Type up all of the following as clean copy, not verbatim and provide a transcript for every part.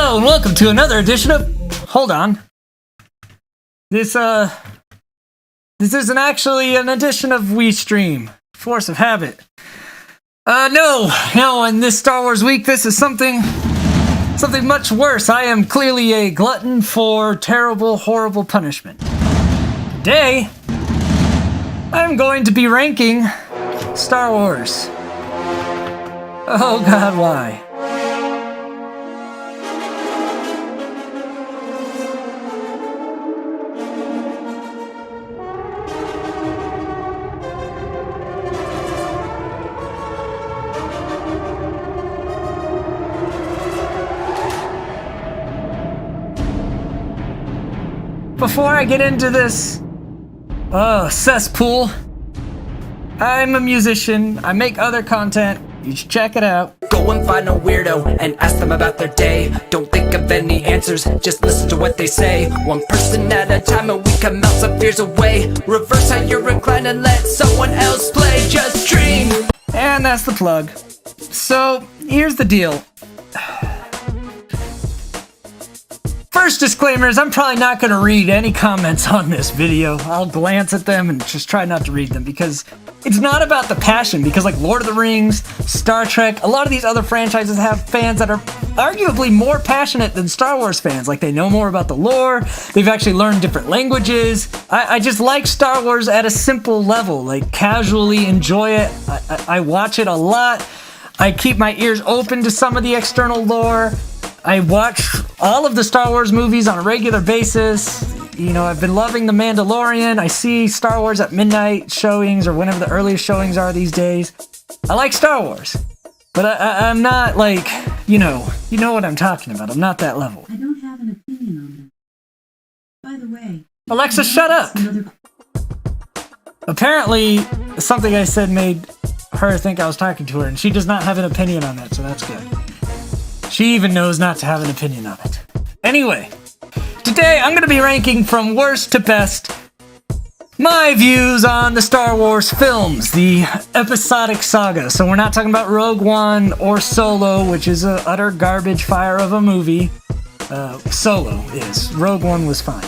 Hello and welcome to another edition of... Hold on. This isn't actually an edition of We Stream. Force of Habit. No, in this Star Wars week, this is something much worse. I am clearly a glutton for terrible, horrible punishment. Today, I'm going to be ranking Star Wars. Oh God, why? Before I get into this cesspool, I'm a musician. I make other content. You should check it out. Go and find a weirdo and ask them about their day. Don't think of any answers, just listen to what they say. One person at a time and we can melt some fears away. Reverse how you're inclined and let someone else play. Just dream. And that's the plug. So, here's the deal. First disclaimer is I'm probably not going to read any comments on this video. I'll glance at them and just try not to read them because it's not about the passion. Because like Lord of the Rings, Star Trek, a lot of these other franchises have fans that are arguably more passionate than Star Wars fans. Like they know more about the lore. They've actually learned different languages. I just like Star Wars at a simple level. Like casually enjoy it. I watch it a lot. I keep my ears open to some of the external lore. I watch all of the Star Wars movies on a regular basis. You know, I've been loving The Mandalorian. I see Star Wars at midnight showings or whenever the earliest showings are these days. I like Star Wars. But I'm not like, you know what I'm talking about. I'm not that level. I don't have an opinion on that. By the way... Alexa, shut up! Apparently, something I said made her think I was talking to her, and she does not have an opinion on that, so that's good. She even knows not to have an opinion on it. Anyway, today I'm going to be ranking from worst to best my views on the Star Wars films, the episodic saga. So we're not talking about Rogue One or Solo, which is an utter garbage fire of a movie. Solo is. Rogue One was fine.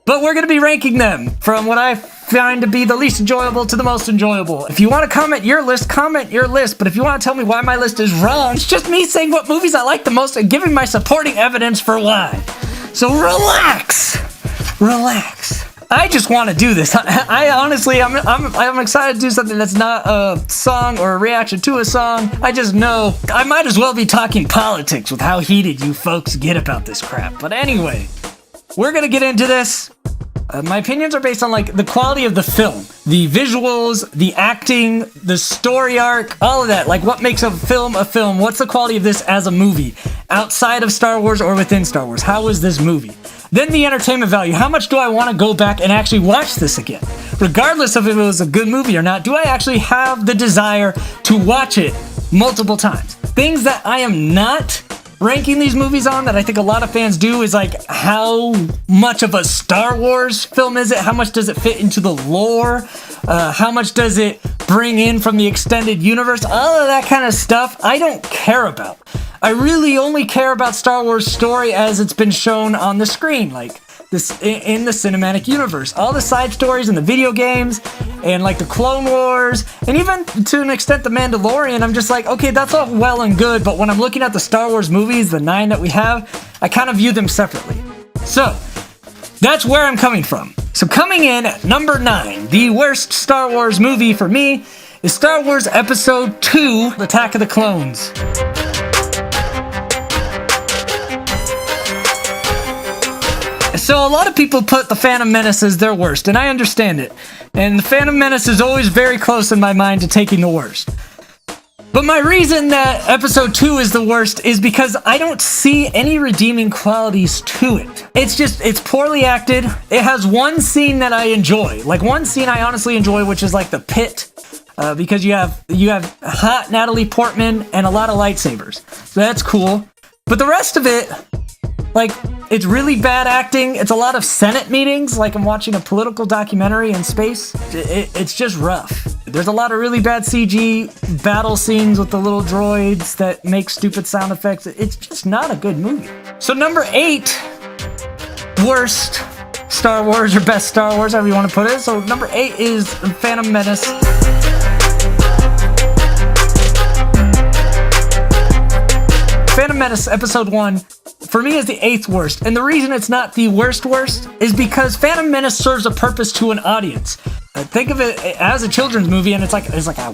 But we're going to be ranking them from what I find to be the least enjoyable to the most enjoyable. If you want to comment your list, comment your list. But if you want to tell me why my list is wrong, it's just me saying what movies I like the most and giving my supporting evidence for why. So relax. I just want to do this. I honestly, I'm excited to do something that's not a song or a reaction to a song. I just know I might as well be talking politics with how heated you folks get about this crap. But anyway, we're going to get into this. My opinions are based on like the quality of the film, the visuals, the acting, the story arc, all of that. Like what makes a film a film? What's the quality of this as a movie? Outside of Star Wars or within Star Wars? How is this movie? Then the entertainment value. How much do I want to go back and actually watch this again? Regardless of if it was a good movie or not, do I actually have the desire to watch it multiple times? Things that I am not ranking these movies on that I think a lot of fans do is like how much of a Star Wars film is it? How much does it fit into the lore? How much does it bring in from the extended universe? All of that kind of stuff I don't care about. I really only care about Star Wars story as it's been shown on the screen, like this in the cinematic universe. All the side stories in the video games and like the Clone Wars and even to an extent the Mandalorian, I'm just like, okay, that's all well and good, but when I'm looking at the Star Wars movies, the 9 that we have, I kind of view them separately. So, that's where I'm coming from. So coming in at number 9, the worst Star Wars movie for me is Star Wars Episode 2, Attack of the Clones. So a lot of people put The Phantom Menace as their worst, and I understand it. And The Phantom Menace is always very close in my mind to taking the worst. But my reason that Episode 2 is the worst is because I don't see any redeeming qualities to it. It's poorly acted. It has one scene that I enjoy. Like one scene I honestly enjoy, which is like the pit. Because you have hot Natalie Portman and a lot of lightsabers. So that's cool. But the rest of it, like, it's really bad acting. It's a lot of Senate meetings, like I'm watching a political documentary in space. It's just rough. There's a lot of really bad CG battle scenes with the little droids that make stupid sound effects. It's just not a good movie. So number 8, worst Star Wars or best Star Wars, however you want to put it. So number 8 is Phantom Menace. Phantom Menace Episode 1, for me, is the 8th worst. And the reason it's not the worst is because Phantom Menace serves a purpose to an audience. Think of it as a children's movie, and it's like,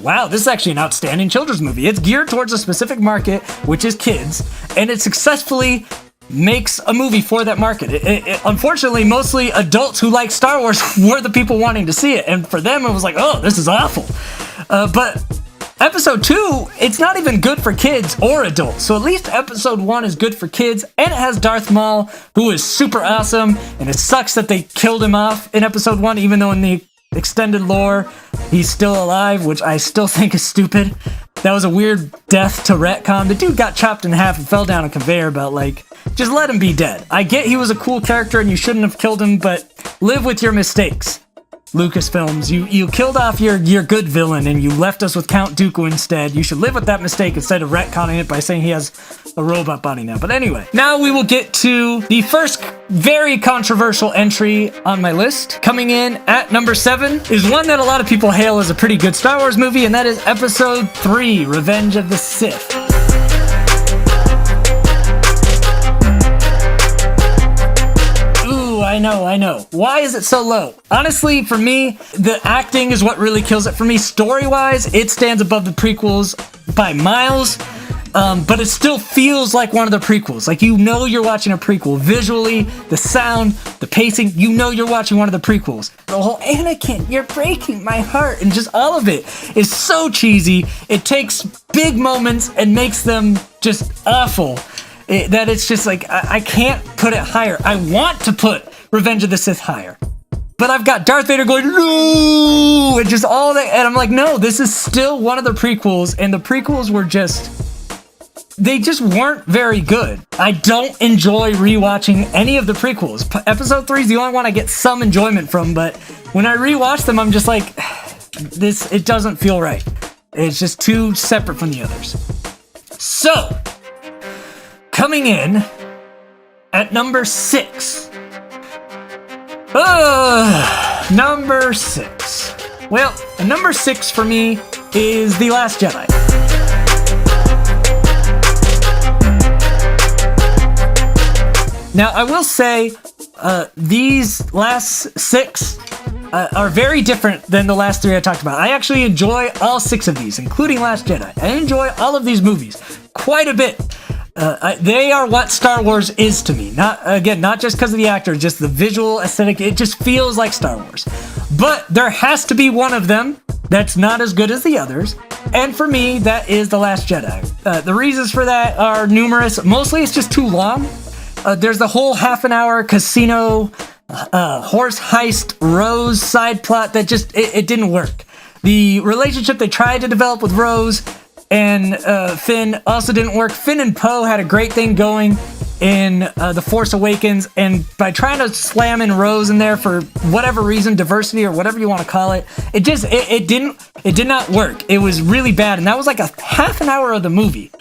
wow, this is actually an outstanding children's movie. It's geared towards a specific market, which is kids, and it successfully makes a movie for that market. Unfortunately, mostly adults who like Star Wars were the people wanting to see it, and for them, it was like, oh, this is awful. But Episode 2, it's not even good for kids or adults. So at least Episode 1 is good for kids, and it has Darth Maul, who is super awesome, and it sucks that they killed him off in Episode 1, even though in the extended lore, he's still alive, which I still think is stupid. That was a weird death to retcon. The dude got chopped in half and fell down a conveyor belt, just let him be dead. I get he was a cool character and you shouldn't have killed him, but live with your mistakes. Lucasfilms, you killed off your good villain and you left us with Count Dooku instead. You should live with that mistake instead of retconning it by saying he has a robot body now. But anyway, now we will get to the first very controversial entry on my list. Coming in at number 7 is one that a lot of people hail as a pretty good Star Wars movie, and that is Episode 3, Revenge of the Sith. I know. Why is it so low? Honestly, for me, the acting is what really kills it for me. Story-wise, it stands above the prequels by miles, but it still feels like one of the prequels. You're watching a prequel. Visually, the sound, the pacing, you're watching one of the prequels. The whole Anakin, you're breaking my heart, and just all of it is so cheesy. It takes big moments and makes them just awful. That it's just I can't put it higher. I want to put Revenge of the Sith higher, but I've got Darth Vader going, no, and just all that, and I'm like, no, this is still one of the prequels, and the prequels were they just weren't very good. I don't enjoy rewatching any of the prequels. Episode 3 is the only one I get some enjoyment from, but when I rewatch them, I'm just like, it doesn't feel right. It's just too separate from the others. So, coming in at number 6. Number 6. Well, number 6 for me is The Last Jedi. Now, I will say, these last 6 are very different than the last 3 I talked about. I actually enjoy all 6 of these, including Last Jedi. I enjoy all of these movies quite a bit. They are what Star Wars is to me. Not just because of the actor, just the visual aesthetic. It just feels like Star Wars. But there has to be one of them that's not as good as the others. And for me, that is The Last Jedi. The reasons for that are numerous. Mostly it's just too long. There's the whole half-an-hour casino horse heist Rose side plot that just, it didn't work. The relationship they tried to develop with Rose and Finn also didn't work. Finn and Poe had a great thing going in The Force Awakens, and by trying to slam in Rose in there for whatever reason, diversity or whatever you want to call it, it did not work. It was really bad, and that was like a half an hour of the movie.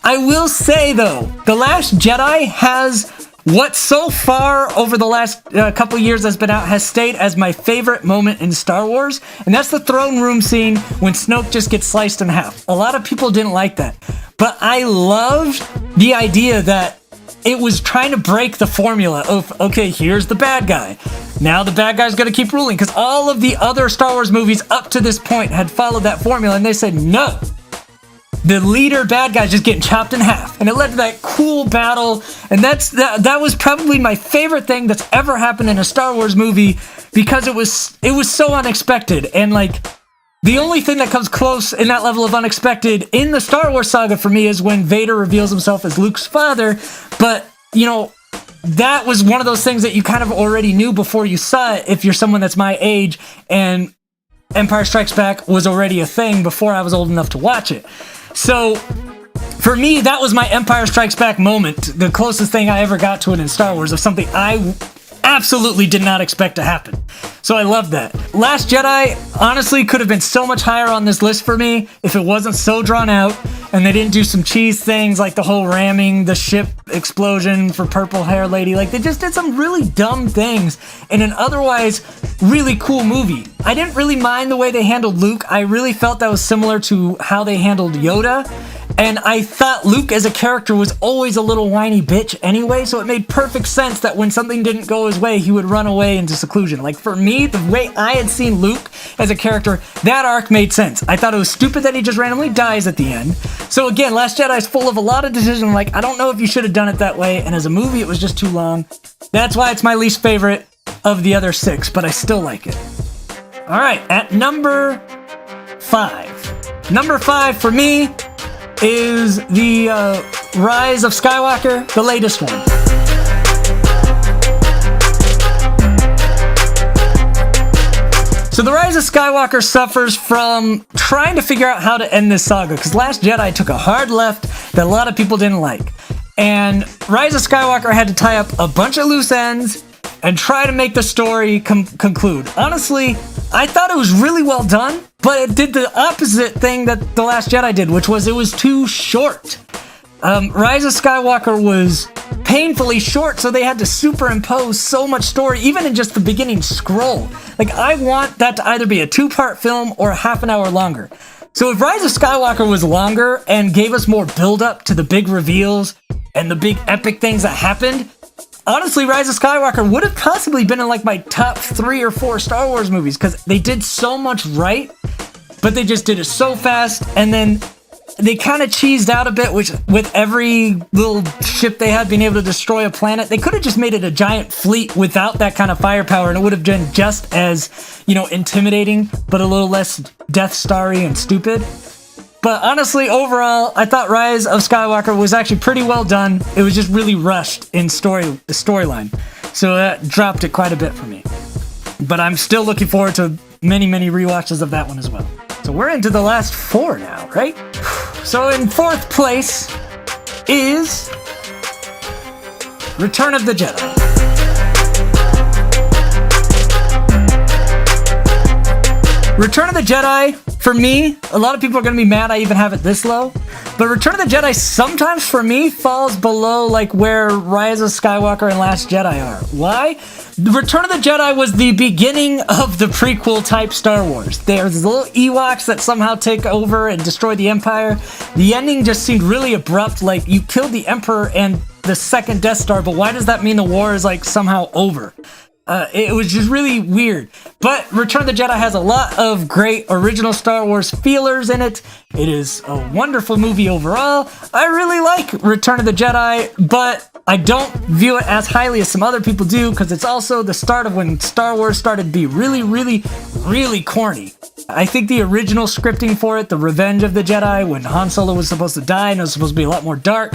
I will say though, The Last Jedi has what so far over the last couple years that's been out has stayed as my favorite moment in Star Wars, and that's the throne room scene when Snoke just gets sliced in half. A lot of people didn't like that, but I loved the idea that it was trying to break the formula of, okay, here's the bad guy. Now the bad guy's gonna keep ruling, because all of the other Star Wars movies up to this point had followed that formula, and they said, no. The leader bad guy's just getting chopped in half, and it led to that cool battle, and that was probably my favorite thing that's ever happened in a Star Wars movie, because it was so unexpected, and like the only thing that comes close in that level of unexpected in the Star Wars saga for me is when Vader reveals himself as Luke's father, but you know, that was one of those things that you kind of already knew before you saw it if you're someone that's my age, and Empire Strikes Back was already a thing before I was old enough to watch it. So, for me, that was my Empire Strikes Back moment, the closest thing I ever got to it in Star Wars, of something I absolutely did not expect to happen. So I love that. Last Jedi honestly could have been so much higher on this list for me if it wasn't so drawn out and they didn't do some cheese things like the whole ramming the ship explosion for purple hair lady. Like, they just did some really dumb things in an otherwise really cool movie. I didn't really mind the way they handled Luke. I really felt that was similar to how they handled Yoda. And I thought Luke as a character was always a little whiny bitch anyway, so it made perfect sense that when something didn't go his way, he would run away into seclusion. Like, for me, the way I had seen Luke as a character, that arc made sense. I thought it was stupid that he just randomly dies at the end. So again, Last Jedi is full of a lot of decisions. Like, I don't know if you should have done it that way, and as a movie, it was just too long. That's why it's my least favorite of the other 6, but I still like it. All right, at number 5. Number 5 for me is the Rise of Skywalker, the latest one. So the Rise of Skywalker suffers from trying to figure out how to end this saga, because Last Jedi took a hard left that a lot of people didn't like. And Rise of Skywalker had to tie up a bunch of loose ends and try to make the story conclude. Honestly, I thought it was really well done, but it did the opposite thing that The Last Jedi did, which was it was too short. Rise of Skywalker was painfully short, so they had to superimpose so much story, even in just the beginning scroll. Like, I want that to either be a 2-part film or half an hour longer. So if Rise of Skywalker was longer and gave us more build-up to the big reveals and the big epic things that happened, honestly, Rise of Skywalker would have possibly been in like my top 3 or 4 Star Wars movies, because they did so much right, but they just did it so fast, and then they kind of cheesed out a bit, which with every little ship they had being able to destroy a planet. They could have just made it a giant fleet without that kind of firepower, and it would have been just as, intimidating, but a little less Death Starry and stupid. But honestly, overall, I thought Rise of Skywalker was actually pretty well done. It was just really rushed in storyline. So that dropped it quite a bit for me. But I'm still looking forward to many, many rewatches of that one as well. So we're into the last 4 now, right? So in 4th place is Return of the Jedi. Return of the Jedi, for me, a lot of people are going to be mad I even have it this low, but Return of the Jedi sometimes for me falls below like where Rise of Skywalker and Last Jedi are. Why? Return of the Jedi was the beginning of the prequel type Star Wars. There's little Ewoks that somehow take over and destroy the Empire. The ending just seemed really abrupt, like you killed the Emperor and the second Death Star, but why does that mean the war is like somehow over? It was just really weird. But Return of the Jedi has a lot of great original Star Wars feelers in it. It is a wonderful movie overall. I really like Return of the Jedi, but I don't view it as highly as some other people do, because it's also the start of when Star Wars started to be really, really, really corny. I think the original scripting for it, the Revenge of the Jedi, when Han Solo was supposed to die and it was supposed to be a lot more dark,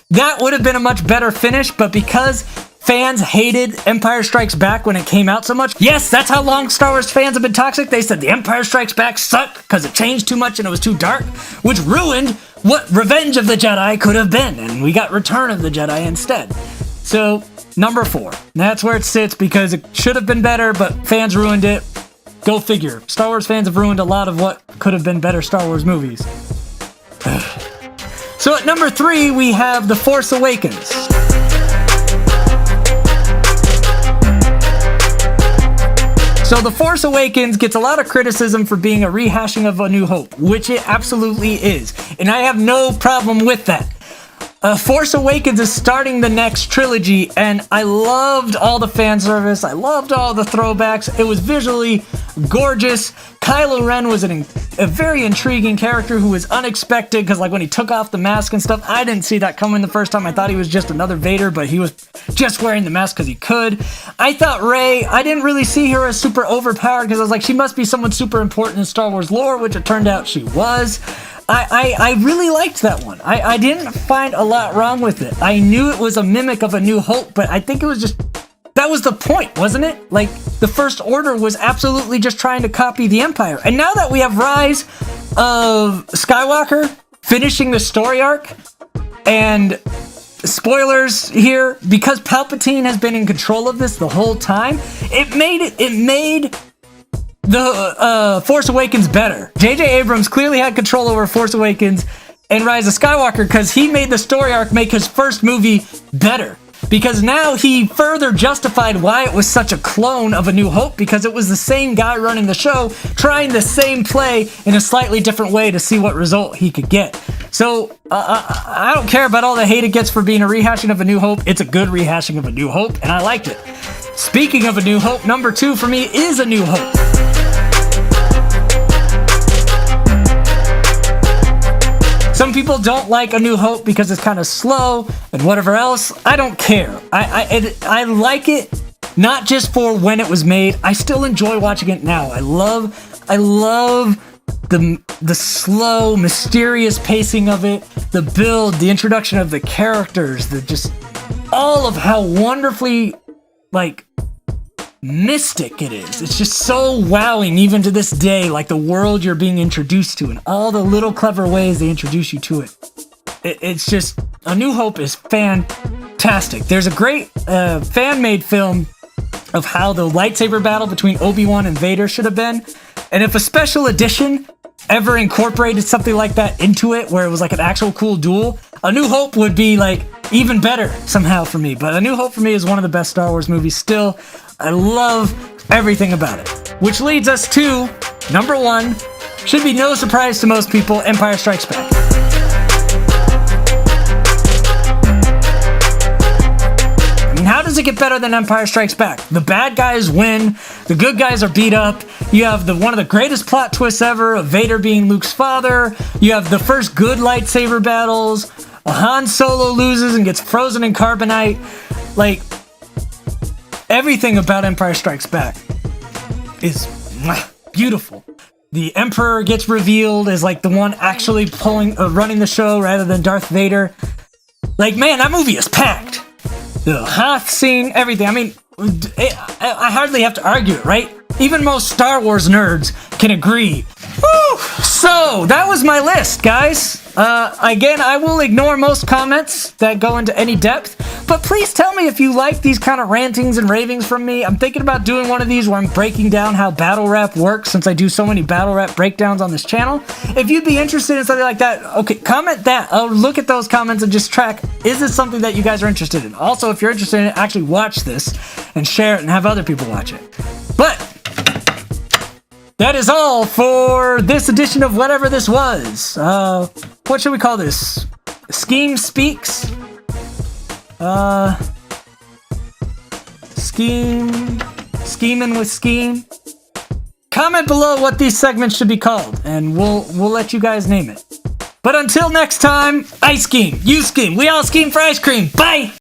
that would have been a much better finish, but because fans hated Empire Strikes Back when it came out so much. Yes, that's how long Star Wars fans have been toxic. They said The Empire Strikes Back sucked because it changed too much and it was too dark, which ruined what Revenge of the Jedi could have been, and we got Return of the Jedi instead. So, number 4. That's where it sits because it should have been better, but fans ruined it. Go figure. Star Wars fans have ruined a lot of what could have been better Star Wars movies. So at number 3, we have The Force Awakens. So The Force Awakens gets a lot of criticism for being a rehashing of A New Hope, which it absolutely is. And I have no problem with that. Force Awakens is starting the next trilogy, and I loved all the fan service. I loved all the throwbacks. It was visually gorgeous. Kylo Ren was a very intriguing character who was unexpected, because like when he took off the mask and stuff, I didn't see that coming the first time. I thought he was just another Vader, but he was just wearing the mask because he could. I thought Rey, I didn't really see her as super overpowered, because I was like, she must be someone super important in Star Wars lore, which it turned out she was. I really liked that one. I didn't find a lot wrong with it. I knew it was a mimic of A New Hope, but I think it was just, that was the point, wasn't it? Like, the First Order was absolutely just trying to copy the Empire. And now that we have Rise of Skywalker finishing the story arc, and spoilers here, because Palpatine has been in control of this the whole time, it made the Force Awakens better. J.J. Abrams clearly had control over Force Awakens and Rise of Skywalker because he made the story arc make his first movie better. Because now he further justified why it was such a clone of A New Hope, because it was the same guy running the show, trying the same play in a slightly different way to see what result he could get. So, I don't care about all the hate it gets for being a rehashing of A New Hope. It's a good rehashing of A New Hope, and I liked it. Speaking of A New Hope, number 2 for me is A New Hope. Some people don't like A New Hope because it's kind of slow and whatever else. I don't care. I like it not just for when it was made. I still enjoy watching it now. I love the slow, mysterious pacing of it, the build, the introduction of the characters, the just all of how wonderfully mystic it is. It's just so wowing even to this day, like the world you're being introduced to and all the little clever ways they introduce you to it. It's just, A New Hope is fantastic. There's a great fan-made film of how the lightsaber battle between Obi-Wan and Vader should have been, and if a special edition ever incorporated something like that into it, where it was like an actual cool duel, A New Hope would be like even better somehow for me. But A New Hope for me is one of the best Star Wars movies still. I love everything about it. Which leads us to number 1. Should be no surprise to most people, Empire Strikes Back. I mean, how does it get better than Empire Strikes Back? The bad guys win, the good guys are beat up, you have one of the greatest plot twists ever of Vader being Luke's father, you have the first good lightsaber battles, Han Solo loses and gets frozen in carbonite. Like, everything about Empire Strikes Back is beautiful. The Emperor gets revealed as like the one actually running the show rather than Darth Vader. Like, man, that movie is packed. The Hoth scene, everything. I mean, I hardly have to argue it, right? Even most Star Wars nerds can agree. Woo! So, that was my list, guys. Again, I will ignore most comments that go into any depth, but please tell me if you like these kind of rantings and ravings from me. I'm thinking about doing one of these where I'm breaking down how battle rap works, since I do so many battle rap breakdowns on this channel. If you'd be interested in something like that, okay, comment that. I'll look at those comments and just track, is this something that you guys are interested in? Also, if you're interested in it, actually watch this and share it and have other people watch it. But that is all for this edition of whatever this was. What should we call this? Skeem Speaks? Scheming with Skeem? Comment below what these segments should be called, and we'll let you guys name it. But until next time, I scheme, you scheme, we all scheme for ice cream. Bye!